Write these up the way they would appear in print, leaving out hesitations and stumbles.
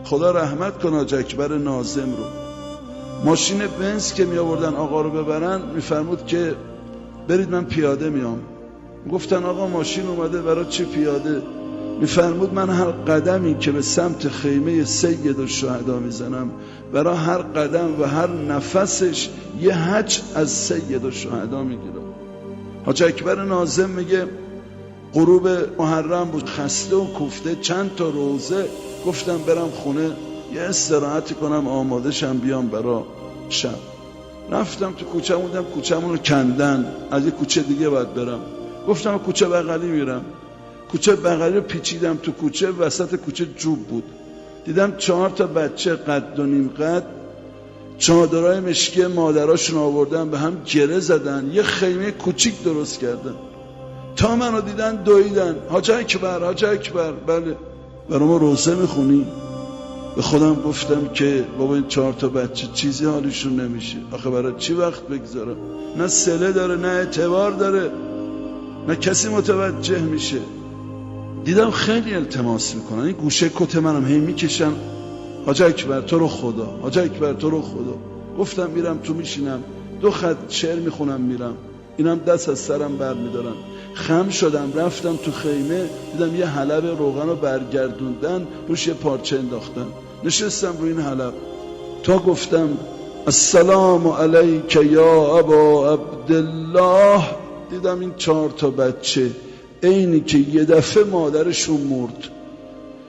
خدا رحمت کنه حاج اکبر ناظم رو. ماشین بنز که می آوردن آقا رو ببرن میفرمود که برید من پیاده میام. گفتن آقا ماشین اومده برای چی پیاده؟ میفرمود من هر قدمی که به سمت خیمه سید الشهدا میزنم برای هر قدم و هر نفسش یه حج از سید الشهدا میگیرم. حاج اکبر ناظم میگه غروب محرم بود، خسته و کوفته، چند تا روزه، گفتم برم خونه یه استراحتی کنم آماده شم بیام برای شب. رفتم تو کوچه موندم، کوچه‌مون رو کندن، از یه کوچه دیگه باید برم. گفتم کوچه بغلی میرم. کوچه بغلی رو پیچیدم تو کوچه، وسط کوچه جوب بود. دیدم 4 تا بچه قد و نیم قد چادرای مشکی مادراشون آوردن به هم گره زدن، یه خیمه کوچیک درست کردن. تا منو دیدن دویدن، حاج اکبر حاج اکبر. بله برای ما روزه میخونی؟ به خودم گفتم که بابا این 4 تا بچه چیزی حالیشون نمیشه، آخه برای چی وقت بگذارم؟ نه صله داره، نه اعتبار داره، نه کسی متوجه میشه. دیدم خیلی التماس میکنن، این گوشه کت منم هی میکشن، حاج اکبر تو رو خدا، حاج اکبر تو رو خدا. گفتم میرم تو میشینم 2 خط شعر میخونم میرم. اینم دست از سرم بر میدارن. خم شدم رفتم تو خیمه، دیدم یه حلب روغن رو برگردوندن، روش یه پارچه انداختن. نشستم روی این حلب تا گفتم السلام علیک یا ابا عبدالله. دیدم این 4 تا بچه اینی که یه دفعه مادرشون مرد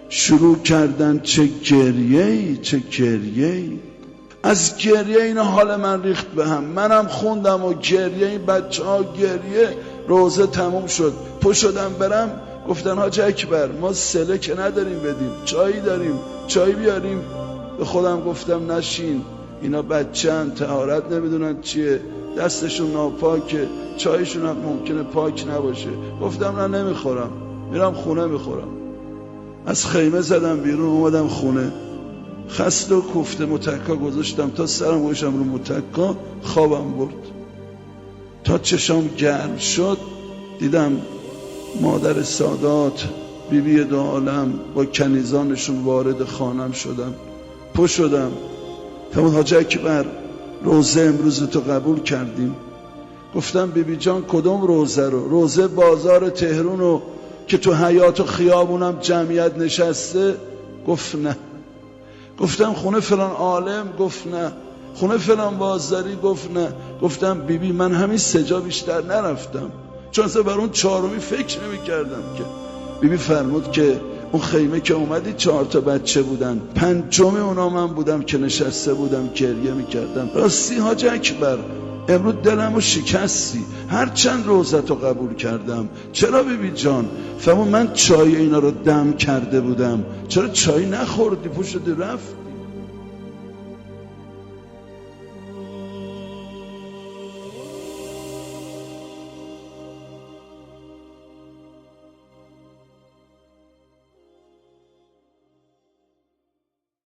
شروع کردن چه گریه‌ای چه گریه‌ای. از گریه اینا حال من ریخت به هم. منم خوندم و گریه این بچه ها گریه. روزه تموم شد، پا شدم برم. گفتن حاج اکبر ما سله که نداریم بدیم، چایی داریم، چای بیاریم. به خودم گفتم نشین، اینا بچه‌ن، طهارت نمیدونن چیه، دستشون ناپاکه، چایشون هم ممکنه پاک نباشه. گفتم نه نمیخورم، میرم خونه میخورم. از خیمه زدم بیرون، اومدم خونه خسته و کوفته متکا گذاشتم تا سرم گوشم رو متکا، خوابم برد. تا چشام گرم شد دیدم مادر سادات بیبی دو عالم با کنیزانشون وارد خانم شدن. پا شدم فرمود حاج اکبر روزه امروز تو قبول کردیم. گفتم بیبی جان کدوم روزه رو؟ روزه بازار تهرون رو که تو حیاط و خیابونم جمعیت نشسته؟ گفت نه. گفتم خونه فلان عالم؟ گفت نه. خونه فلان بازاری؟ گفت نه. گفتم بیبی من همین 3 جا بیشتر نرفتم، چون اصلا بر اون 4می فکر نمی کردم که. بیبی فرمود که اون خیمه که اومدی 4 تا بچه بودن، 5می اونا من بودم که نشسته بودم گریه می کردم. راستی حاج اکبر امروز دلمو شکستی، هر چند روزتو قبول کردم. چرا بیبی جان؟ فرمود من چای اینا رو دم کرده بودم. چرا چای نخوردی؟ پوشیدی رفت.